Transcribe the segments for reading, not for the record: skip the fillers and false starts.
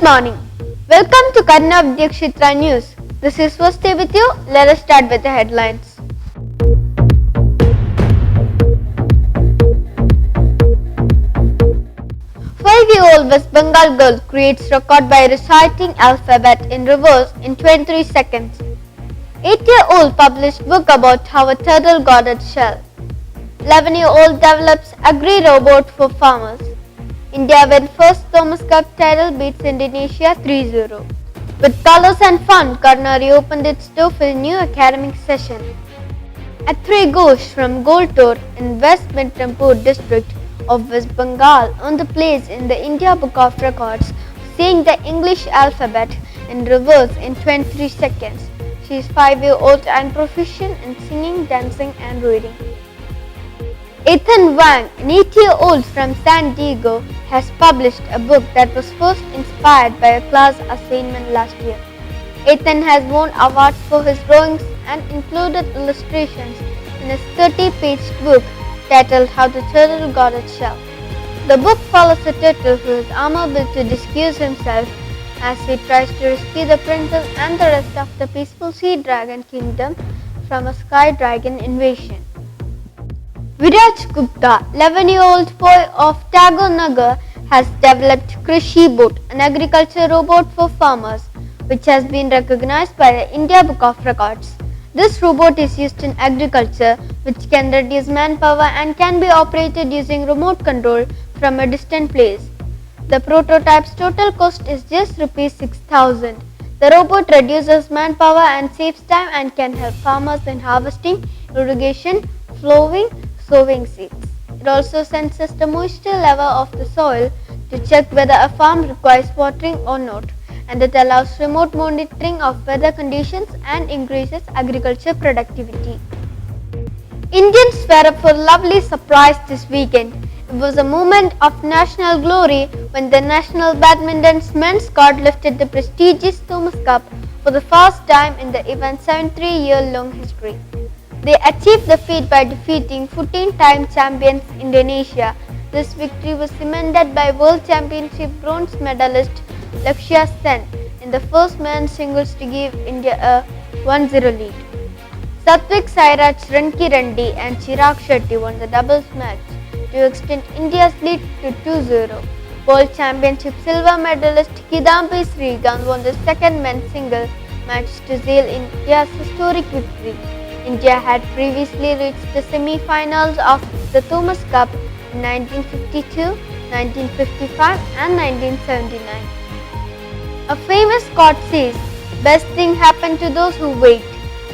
morning. Welcome to Karuna Vidyakshetra news. This is Vasudev with you. Let us start with the headlines. 5-year-old West Bengal girl creates record by reciting alphabet in reverse in 23 seconds. 8-year-old published book about how a turtle got its shell. 11-year-old develops agri robot for farmers. India wins first Thomas Cup title, beats Indonesia 3-0. With colors and fun, Karuna reopened its door for a new academic session. A 3 Ghosh from Goltor in West Midnampur district of West Bengal earned the place in the India Book of Records, saying the English alphabet in reverse in 23 seconds. She is 5-year-old and proficient in singing, dancing and reading. Wang, an 8-year-old from San Diego, has published a book that was first inspired by a class assignment last year. Ethan has won awards for his drawings and included illustrations in his 30-page book titled How the Turtle Got Its Shell. The book follows a turtle who is armor built to disguise himself as he tries to rescue the princess and the rest of the peaceful sea dragon kingdom from a sky dragon invasion. Vijay Gupta, 11-year-old boy of Tagore Nagar, has developed Krishi Bot, an agriculture robot for farmers, which has been recognized by the India Book of Records. This robot is used in agriculture, which can reduce manpower and can be operated using remote control from a distant place. The prototype's total cost is just Rs 6,000. The robot reduces manpower and saves time and can help farmers in harvesting, irrigation, plowing, sowing seeds. It also senses the moisture level of the soil to check whether a farm requires watering or not, and it allows remote monitoring of weather conditions and increases agriculture productivity. Indians were up for a lovely surprise this weekend. It was a moment of national glory when the National Badminton men's squad lifted the prestigious Thomas Cup for the first time in the event's 73-year-long history. They achieved the feat by defeating 14-time champions Indonesia. This victory was cemented by World Championship bronze medalist Lakshya Sen in the first men's singles to give India a 1-0 lead. Satwik Sairaj Rankireddy and Chirag Shetty won the doubles match to extend India's lead to 2-0. World Championship silver medalist Kidambi Srikanth won the second men's single match to seal India's historic victory. India had previously reached the semi-finals of the Thomas Cup in 1952, 1955 and 1979. A famous quote says, "Best thing happen to those who wait."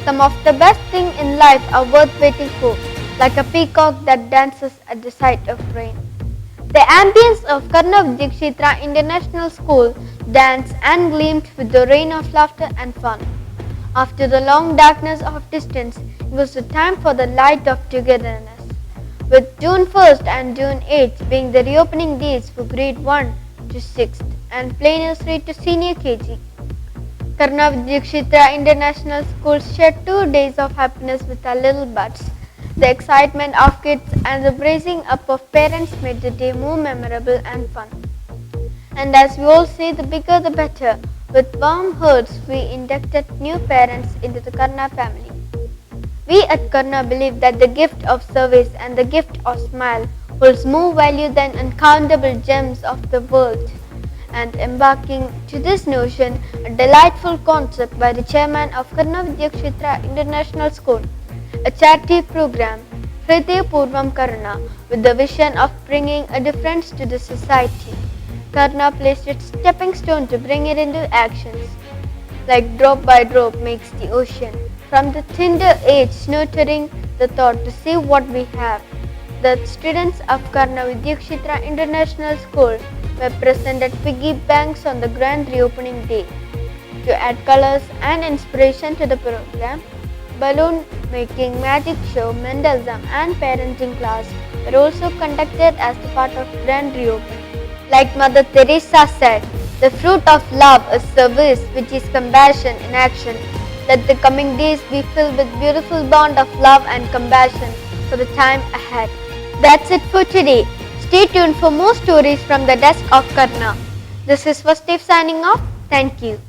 Some of the best things in life are worth waiting for, like a peacock that dances at the sight of rain. The ambience of Karuna Vidyakshetra International School danced and gleamed with the rain of laughter and fun. After the long darkness of distance, it was the time for the light of togetherness. With June 1st and June 8th being the reopening days for grade 1 to 6th and play nursery to senior KG. Karuna Vidyakshetra International School shared 2 days of happiness with our little buds. The excitement of kids and the bracing up of parents made the day more memorable and fun. And as we all say, the bigger the better. With warm hearts, we inducted new parents into the Karuna family. We at Karuna believe that the gift of service and the gift of smile holds more value than uncountable gems of the world. And embarking to this notion, a delightful concept by the chairman of Karuna Vidyakshetra International School, a charity program, Hriday Purvam Karuna, with the vision of bringing a difference to the society. Karuna placed its stepping stone to bring it into actions. Like drop by drop makes the ocean. From the tender age nurturing the thought to save what we have. The students of Karuna Vidyakshetra International School were present at piggy banks on the grand reopening day. To add colors and inspiration to the program, balloon making, magic show, Mendelism and parenting class were also conducted as the part of grand reopening. Like Mother Teresa said, the fruit of love is service, which is compassion in action. Let the coming days be filled with beautiful bond of love and compassion for the time ahead. That's it for today. Stay tuned for more stories from the desk of Karuna. This is Vasudev signing off. Thank you.